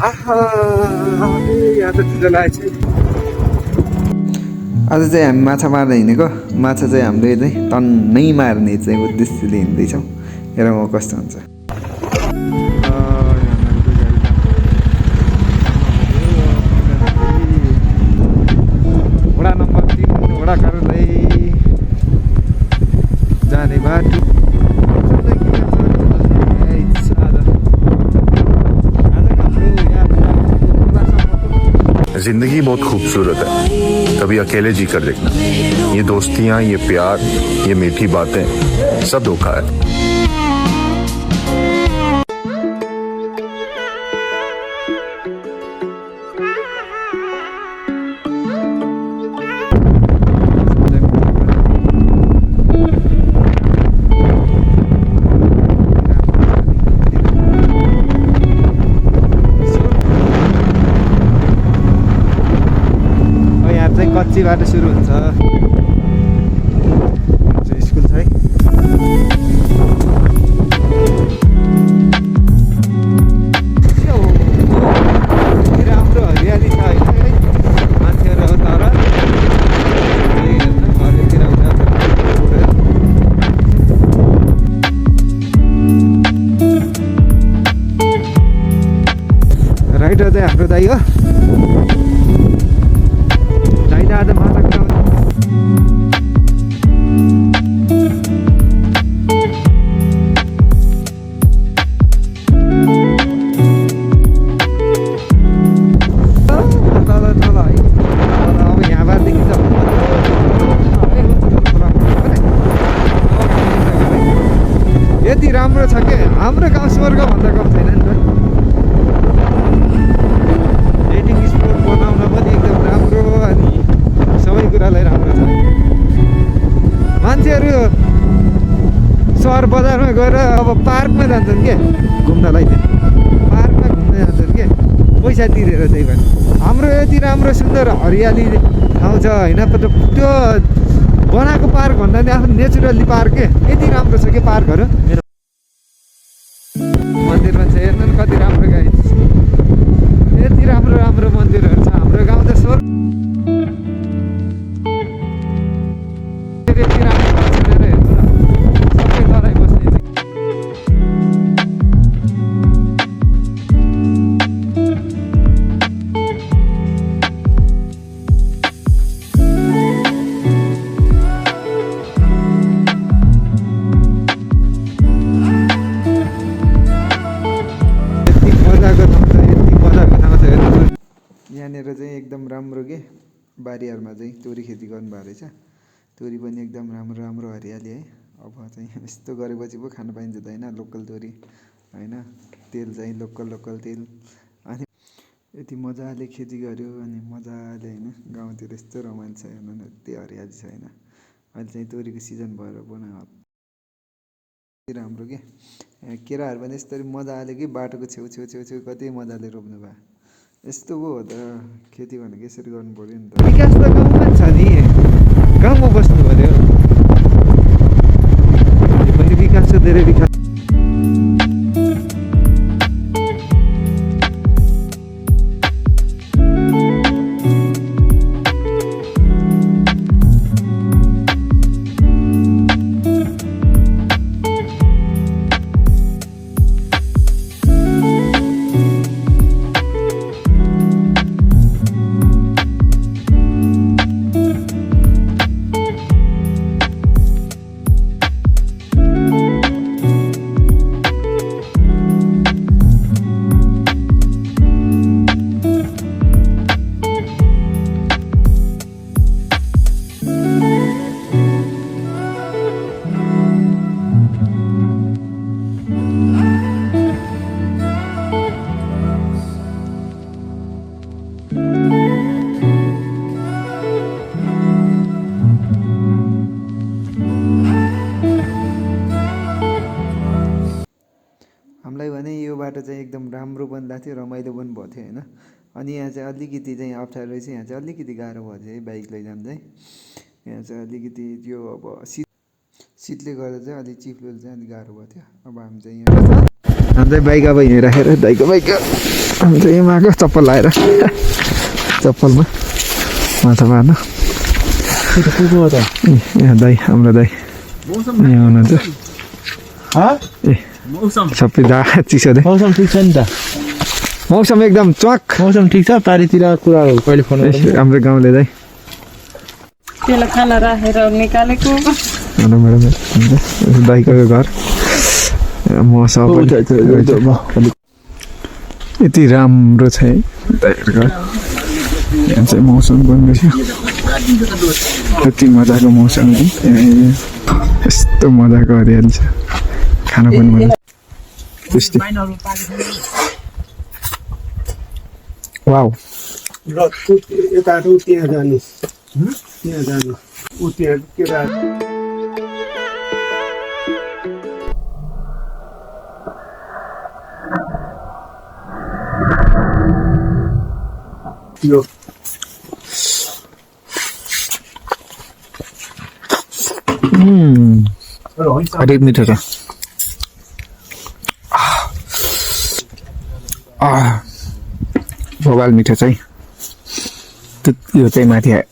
आहा यहाँ त ढिलो लागेछ। आज चाहिँ हामी माछा मार्न हिँडेको। माछा चाहिँ हामीले चाहिँ टन्नै मार्ने चाहिँ उद्देश्यले हिँड्दैछौँ। हेरौँ कस्तो हुन्छ। वडा नम्बर 3 वडा कार्यालय जाने बाटो। जिंदगी बहुत खूबसूरत है, कभी अकेले जी कर देखना। ये दोस्तियां, ये प्यार, ये मीठी बातें सब धोखा है। कच्ची बाटो सुरु हुन्छ। स्कुल छ है। राम्रो हरियाली छ होइन है मान्छेहरू तर घरतिर राइटर चाहिँ हाम्रो दाइ हो। आज माछा अब यहाँबारदेखि त यति राम्रो छ कि हाम्रो गाउँ स्वर्ग भन्दा कम छैन नि त। डेटिङ स्पोट बनाउन पनि एकदम राम्रो अनि सबै कुरालाई राम्रो छ। मान्छेहरू सहर बजारमा गएर अब पार्कमा जान्छन् के घुम्नलाई चाहिँ पार्कमा घुम्न जान्छन् के पैसा तिरेर त्यही पनि। हाम्रो यति राम्रो सुन्दर हरियाली ठाउँ छ होइन त्यो बनाएको पार्क भन्दा नि आफ्नो नेचुरली पार्क के यति राम्रो छ कि पार्कहरू। मन्दिरमा चाहिँ हेर्नु नि कति राम्रो गाई यति राम्रो राम्रो मन्दिरहरू छ। हाम्रो गाउँ त स्वर्ग यहाँनिर चाहिँ एकदम राम्रो के बारीहरूमा चाहिँ तोरी खेती गर्नुभएको रहेछ। तोरी पनि एकदम राम्रो राम्रो हरियाली है। अब चाहिँ यस्तो गरेपछि पो खान पाइन्छ त होइन लोकल तोरी होइन। तेल चाहिँ लोकल तेल अनि यति मजाले खेती गर्यो अनि मजाले होइन गाउँतिर यस्तो रमाइलो छ हेर्नु न यति हरियाली छ होइन। अहिले चाहिँ तोरीको सिजन भएर बनायो राम्रो के केराहरू पनि यस्तरी मजाले कि बाटोको छेउ कति मजाले रोप्नु भयो। यस्तो पो हो त खेती भनेको यसरी गर्नु पऱ्यो नि त। विकास त गाउँमा छ नि गाउँमा बस्नु पऱ्यो। पनि विकास छ धेरै विकास। हामीलाई भने यो बाटो चाहिँ एकदम राम्रो बन्दा थियो रमाइलो पनि भएको थियो होइन। अनि यहाँ चाहिँ अलिकति चाहिँ अप्ठ्यारो रहेछ। यहाँ चाहिँ अलिकति गाह्रो भयो चाहिँ बाइक लैजान चाहिँ यहाँ चाहिँ अलिकति त्यो अब सिटले गर्दा चाहिँ अलिक चिप्लो चाहिँ अलिक गाह्रो भएको थियो। अब हामी चाहिँ यहाँ बाइक अब यहीँ राखेर दाइको बाइक हामी चाहिँ यहाँ आएको चप्पल लगाएर चप्पलमा माछा मार्न यहाँ दाइ हाम्रो दाइ यहाँ हुनुहुन्छ ए सबै चिसो दे मौसम ठिक छ नि त मौसम एकदम च्वाक मौसम ठिक छ पारीतिर कुराहरू कहिले फोन हाम्रो गाउँले दाइ त्यसलाई खाना राखेर निकालेको दाइको घर म सब यति राम्रो छ है दाइको घर यहाँ चाहिँ मौसम पनि रहेछ यति मजाको मौसम है यस्तो मजाको हरियाली छ खाना पनि मजा त्यस्तै वाउ यता त्यहाँ जानु त्यहाँ जानु ऊ त्यहाँ केटा यो हरेक मिठो छ भोगाल मिठो चाहिँ यो चाहिँ माथि आयो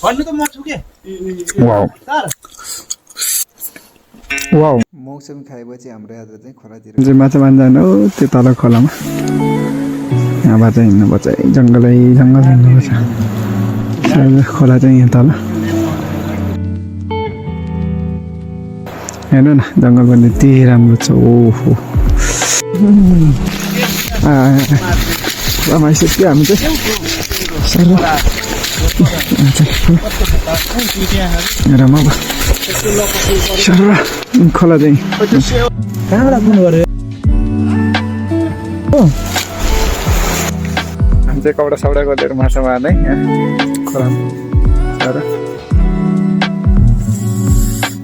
भन्नु त म छु के वाउ वाउ मौसम खाएपछि हाम्रो यात्रा चाहिँ खोलातिर चाहिँ माछा मार्न जानु हो त्यो तल खोलामा यहाँबाट चाहिँ हिँड्नुपर्छ जङ्गलै जङ्गल हिँड्नुपर्छ खोला चाहिँ यहाँ तल हेर्नु न जङ्गल पनि यति राम्रो छ ओहो रमाइसक्यो हामी चाहिँ रमाइलो खोला चाहिँ कहाँबाट फोन गर्यो हामी चाहिँ कपडा सौडा गरेर माछा मार्ने यहाँ खोलामा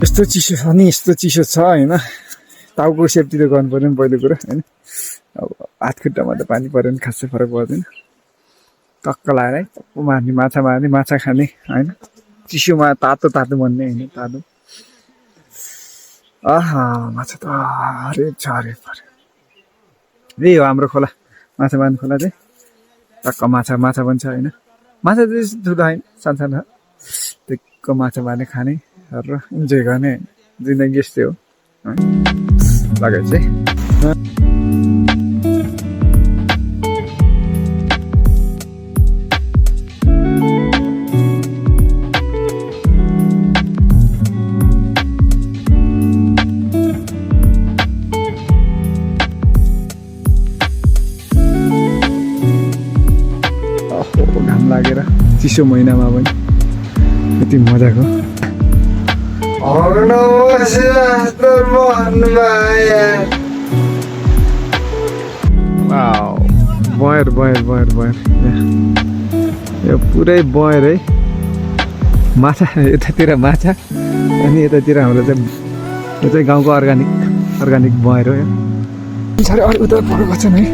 यस्तो चिसो छ नि यस्तो चिसो छ होइन टाउको सेफ्टी त गर्नु पऱ्यो नि पहिलो कुरो होइन अब हात खुट्टामा त पानी पऱ्यो भने खासै फरक पर्दैन टक्क लगाएर है टक्क मार्ने माछा खाने होइन चिसोमा तातो तातो भन्ने होइन तातो आहा माछा त हरेक छ हरेक पऱ्यो यही हो हाम्रो खोला माछा मार्ने खोला चाहिँ टक्क माछा पनि छ होइन माछा चाहिँ ठुलो होइन सानो टक्क माछा मार्ने खाने र इन्जोय गर्ने जिन्दगी यस्तै हो लगाइ चाहिँ घाम लागेर चिसो महिनामा पनि यति मजाको बयर यो पुरै बयर है माछा यतातिर माछा अनि यतातिर हाम्रो चाहिँ यो चाहिँ गाउँको अर्ग्यानिक बयर हो यो अरू उता पर गएको है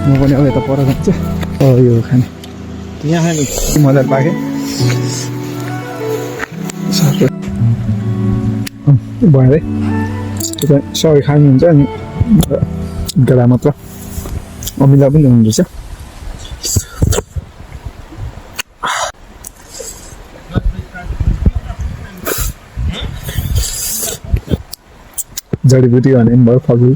म पनि अब यता पर जान्छु यो खाने यहाँ मजा पाएँ भयो है सबै खानुहुन्छ अनि गला मात्र अमिला पनि हुँदो रहेछ जडीबुटी भने पनि भयो फगुल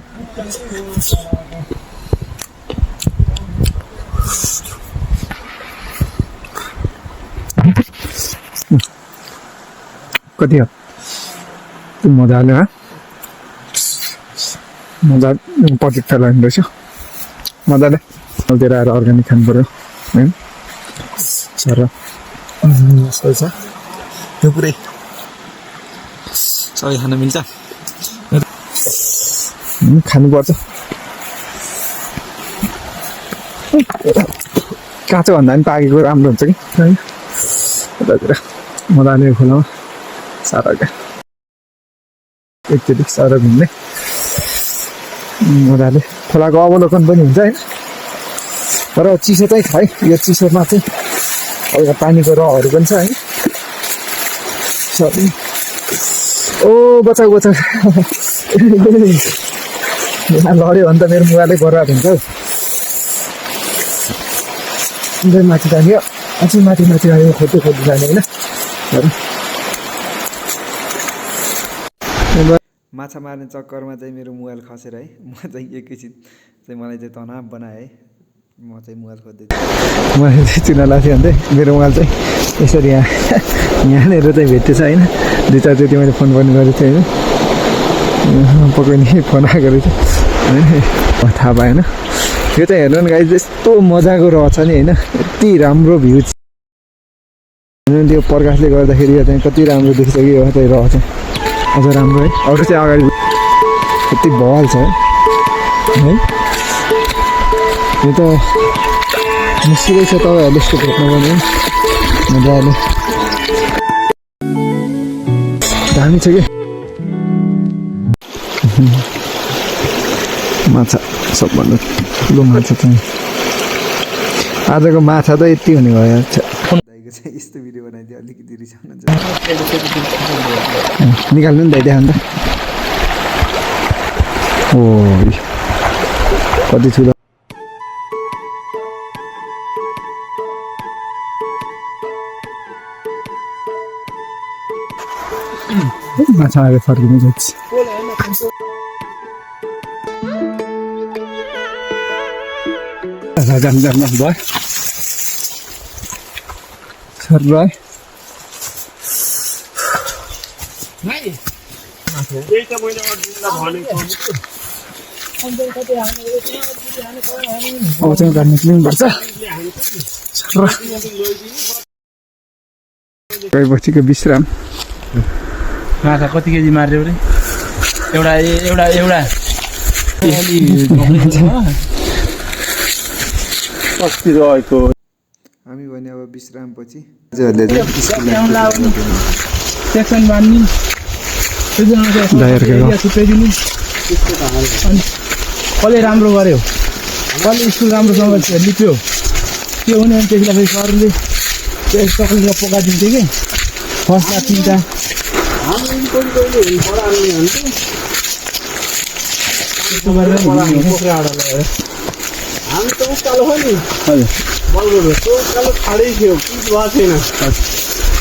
कति हो मजाले मजा पकेट लाग्ने रहेछ मजाले अलतिर आएर अर्ग्यानिक खानु पऱ्यो होइन सर यस्तो छ यो पुरै सबै खान मिल्छ खानुपर्छ काँचो भन्दा पनि पाकेको राम्रो हुन्छ कि है यतातिर मजाले खोलामा साह्रो क्या एकचोटि साह्रो घुम्ने मजाले खोलाको अवलोकन पनि हुन्छ होइन तर चिसो चाहिँ छ है यो चिसोमा चाहिँ हल्का पानीको रहहरू पनि छ है। सबै ओ बचाउ बचाउ यहाँ लड्यो भने त मेरो मुवाले बर्बाद हुन्छ हौ। माथि जाने अझै माथि माथि आयो खोज्दै खोज्दै जाने होइन। माछा मार्ने चक्करमा चाहिँ मेरो मोबाइल खसेर है म चाहिँ एकैछिन चाहिँ मलाई चाहिँ तनाव बनाएँ है। म चाहिँ मोबाइल खोज्दै मैले चाहिँ चुना लाथेँ अन्त मेरो मोबाइल चाहिँ यसरी यहाँनिर चाहिँ भेटेछ होइन। 2-4 चोटि मैले फोन पनि गरेको थिएँ होइन। पक्कै नि फोन आएको रहेछ होइन थाहा पाएन। यो चाहिँ हेर्नु नि गाइस यस्तो मजाको रहेछ नि होइन। यति राम्रो भ्यू त्यो प्रकाशले गर्दाखेरि यो चाहिँ कति राम्रो देखिन्छ कि यो चाहिँ रहेछ अझ राम्रो है। अरू चाहिँ अगाडि कति बल छ है। यो त मुस्किलै छ तपाईँहरूले यस्तो भेट्नु पनि मजाले दामी छ कि माछा सबभन्दा ठुलो माछा चाहिँ आजको माछा त यति हुने भयो। चाहिँ यस्तो भिडियो बनाइदियो अलिकति रिसाउनु निकाल्नु नि दाइ अन्त ओ कति ठुलो माछा आएर फर्किनु जान्छ। जाम भयो सर भाइ अब चाहिँ घर निक्लिनुपर्छ। गएपछिको विश्राम। माछा कति केजी मार्यो रे? एउटा कति रहेको हामी भने अब विश्रामपछि सेक्सन बान्ने कसले राम्रो गर्यो कसले स्कुल राम्रोसँग लिप्यो के हुने भने त्यसलाई फेरि सरले चक्लेटमा पकाइदिन्थ्यो कि फर्स्टमा 3टा हामी त उकालो हो नि बल्गो भेट्यो उकालो खाडै थियो पिच भएको छैन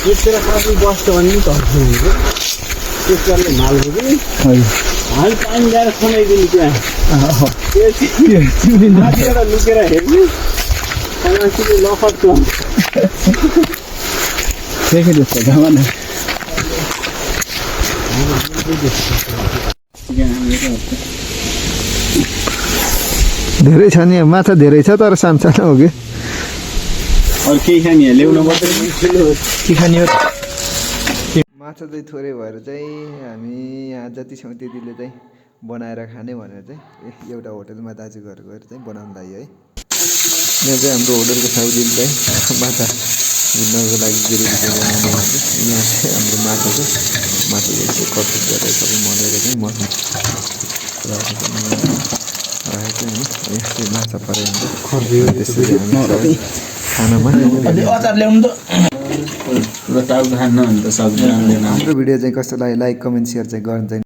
त्यसतिर कति बस्छ भने नि त्यस कारणले मालको पनि हामी पानी ल्याएर खनाइदिनु त्यहाँ माथिबाट लुकेर हेर्ने मान्छेले लफट्छ धेरै छ नि माछा धेरै छ तर सानो हो कि अरू केही खाने ल्याउनु मात्रै के खाने हो। माछा चाहिँ थोरै भएर चाहिँ हामी यहाँ जति छौँ त्यतिले चाहिँ बनाएर खाने भनेर चाहिँ एउटा होटलमा दाजु घर गएर चाहिँ बनाउनु लाग्यो है। यहाँ चाहिँ हाम्रो होटलको साउजीले चाहिँ माछा भुन्नको लागि ग्रेभी चाहिँ बनाउने भन्छ। यहाँ चाहिँ हाम्रो माछा चाहिँ कटुट गरेर सबै मजाले चाहिँ मसला राखेको होइन। यस्तै माछा परेर त्यसरी हामी खानामा हाम्रो भिडियो चाहिँ कस्तो लाग्यो लाइक कमेन्ट सेयर चाहिँ गर्नु चाहिँ